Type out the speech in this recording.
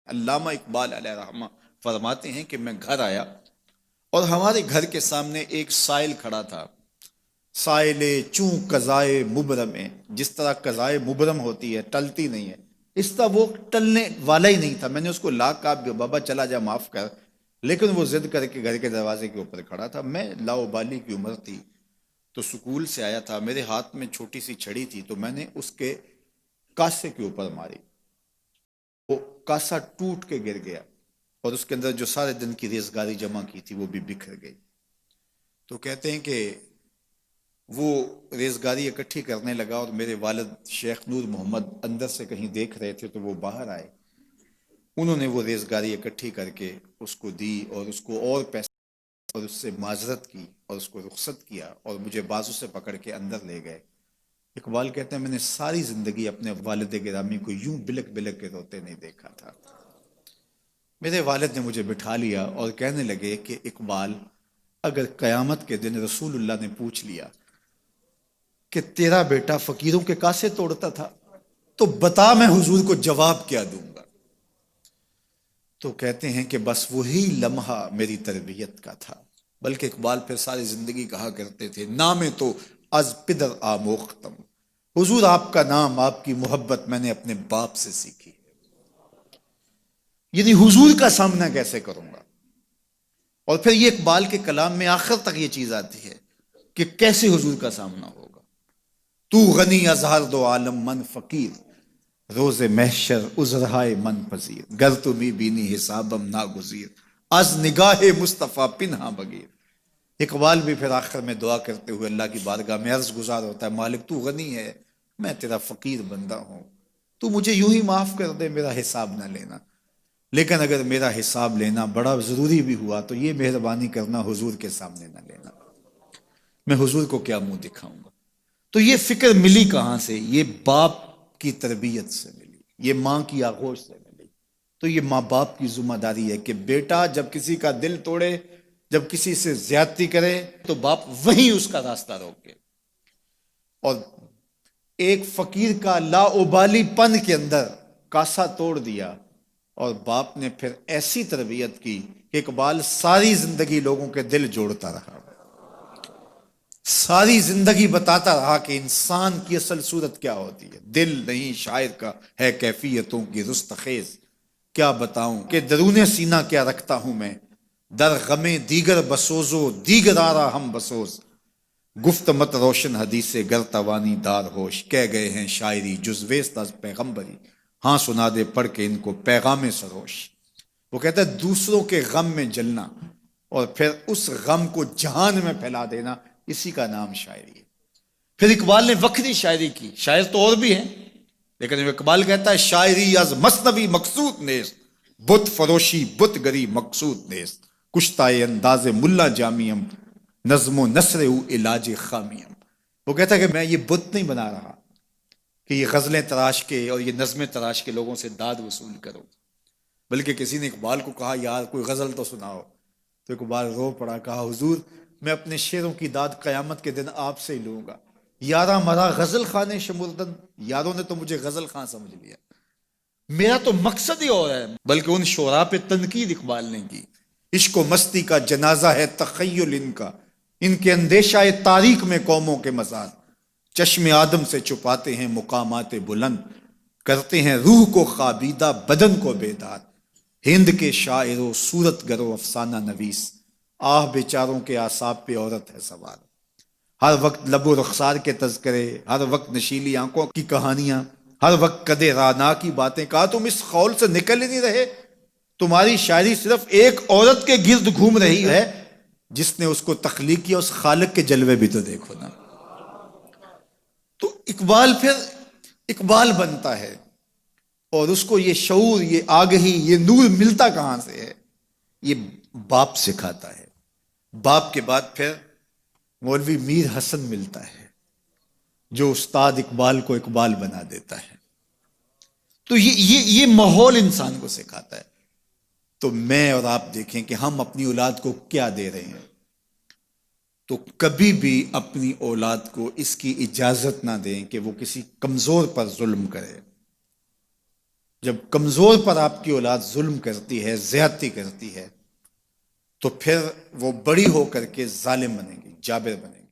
علامہ اقبال علیہ رحمہ فرماتے ہیں کہ میں گھر آیا اور ہمارے گھر کے سامنے ایک سائل کھڑا تھا. سائل چوں قضائے مبرم ہے، جس طرح قضائے مبرم ہوتی ہے، ٹلتی نہیں ہے، اس طرح وہ ٹلنے والا ہی نہیں تھا. میں نے اس کو لا کہا بابا چلا جا معاف کر، لیکن وہ ضد کر کے گھر کے دروازے کے اوپر کھڑا تھا. میں لاؤبالی کی عمر تھی تو سکول سے آیا تھا، میرے ہاتھ میں چھوٹی سی چھڑی تھی تو میں نے اس کے کاسے کے اوپر ماری. وہ کاسا ٹوٹ کے گر گیا اور اس کے اندر جو سارے دن کی ریزگاری جمع کی تھی وہ بھی بکھر گئی. تو کہتے ہیں کہ وہ ریزگاری اکٹھی کرنے لگا اور میرے والد شیخ نور محمد اندر سے کہیں دیکھ رہے تھے تو وہ باہر آئے. انہوں نے وہ ریزگاری اکٹھی کر کے اس کو دی اور اس کو اور پیسے اور اس سے معذرت کی اور اس کو رخصت کیا اور مجھے بازو سے پکڑ کے اندر لے گئے. اقبال کہتے ہیں میں نے ساری زندگی اپنے والد گرامی کو یوں بلک بلک کے روتے نہیں دیکھا تھا. میرے والد نے مجھے بٹھا لیا اور کہنے لگے کہ اقبال، اگر قیامت کے دن رسول اللہ نے پوچھ لیا کہ تیرا بیٹا فقیروں کے کاسے توڑتا تھا تو بتا میں حضور کو جواب کیا دوں گا. تو کہتے ہیں کہ بس وہی لمحہ میری تربیت کا تھا. بلکہ اقبال پھر ساری زندگی کہا کرتے تھے نام تو از پدر آموختم، حضور آپ کا نام، آپ کی محبت میں نے اپنے باپ سے سیکھی. یعنی حضور کا سامنا کیسے کروں گا. اور پھر یہ اقبال کے کلام میں آخر تک یہ چیز آتی ہے کہ کیسے حضور کا سامنا ہوگا. تو غنی از ہر دو عالم من فقیر، روز محشر عذرہائے من پذیر، گر تو می بینی حسابم ناگزیر، از نگاہ مصطفیٰ پنہا بگیر. اقبال بھی پھر آخر میں دعا کرتے ہوئے اللہ کی بارگاہ میں عرض گزار ہوتا ہے مالک تو غنی ہے، میں تیرا فقیر بندہ ہوں، تو مجھے یوں ہی معاف کر دے، میرا حساب نہ لینا. لیکن اگر میرا حساب لینا بڑا ضروری بھی ہوا تو یہ مہربانی کرنا حضور کے سامنے نہ لینا، میں حضور کو کیا منہ دکھاؤں گا. تو یہ فکر ملی کہاں سے؟ یہ باپ کی تربیت سے ملی، یہ ماں کی آغوش سے ملی. تو یہ ماں باپ کی ذمہ داری ہے کہ بیٹا جب کسی کا دل توڑے، جب کسی سے زیادتی کرے تو باپ وہیں اس کا راستہ روکے. اور ایک فقیر کا لا ابالی پن کے اندر کاسا توڑ دیا اور باپ نے پھر ایسی تربیت کی کہ اقبال ساری زندگی لوگوں کے دل جوڑتا رہا، ساری زندگی بتاتا رہا کہ انسان کی اصل صورت کیا ہوتی ہے. دل نہیں شاعر کا ہے کیفیتوں کی رستخیز، کیا بتاؤں کہ درون سینہ کیا رکھتا ہوں میں، در غم دیگر بسوزو دیگر آرا ہم بسوز، گفت مت روشن حدیث گر توانی دار ہوش، کہہ گئے ہیں شاعری جزویست از پیغمبری، ہاں سنا دے پڑھ کے ان کو پیغام سروش. وہ کہتا ہے دوسروں کے غم میں جلنا اور پھر اس غم کو جہان میں پھیلا دینا، اسی کا نام شاعری ہے. پھر اقبال نے وکری شاعری کی، شاعر تو اور بھی ہیں لیکن اقبال کہتا ہے شاعری از مثنوی مقصود نیست، بت فروشی بت گری مقصود نیست، کشتائے انداز ملا جامیم، نظم و نثر او علاج خامیم. وہ کہتا ہے کہ میں یہ بت نہیں بنا رہا کہ یہ غزلیں تراش کے اور یہ نظمیں تراش کے لوگوں سے داد وصول کرو. بلکہ کسی نے اقبال کو کہا یار کوئی غزل تو سناؤ، تو اقبال رو پڑا، کہا حضور میں اپنے شعروں کی داد قیامت کے دن آپ سے ہی لوں گا. یارہ مرا غزل خانے شمردن، یاروں نے تو مجھے غزل خاں سمجھ لیا، میرا تو مقصد ہی اور ہے. بلکہ ان شعراء پہ تنقید اقبال نے کی، عشق و مستی کا جنازہ ہے تخیل ان کے اندیشہ تاریخ میں قوموں کے مزار، چشم آدم سے چھپاتے ہیں مقامات بلند، کرتے ہیں روح کو خوابیدہ بدن کو بیدار. ہند کے شاعر و صورت گر و افسانہ نویس، آہ بیچاروں کے اعصاب پہ عورت ہے سوار. ہر وقت لب و رخسار کے تذکرے، ہر وقت نشیلی آنکھوں کی کہانیاں، ہر وقت قدے رانا کی باتیں. کہا تم اس خول سے نکل ہی نہیں رہے، تمہاری شاعری صرف ایک عورت کے گرد گھوم رہی ہے جس نے اس کو تخلیق کیا، اس خالق کے جلوے بھی تو دیکھو نا. تو اقبال پھر اقبال بنتا ہے اور اس کو یہ شعور، یہ آگہی، یہ نور ملتا کہاں سے ہے؟ یہ باپ سکھاتا ہے. باپ کے بعد پھر مولوی میر حسن ملتا ہے جو استاد اقبال کو اقبال بنا دیتا ہے. تو یہ ماحول انسان کو سکھاتا ہے. تو میں اور آپ دیکھیں کہ ہم اپنی اولاد کو کیا دے رہے ہیں. تو کبھی بھی اپنی اولاد کو اس کی اجازت نہ دیں کہ وہ کسی کمزور پر ظلم کرے. جب کمزور پر آپ کی اولاد ظلم کرتی ہے، زیادتی کرتی ہے، تو پھر وہ بڑی ہو کر کے ظالم بنے گی، جابر بنے گی۔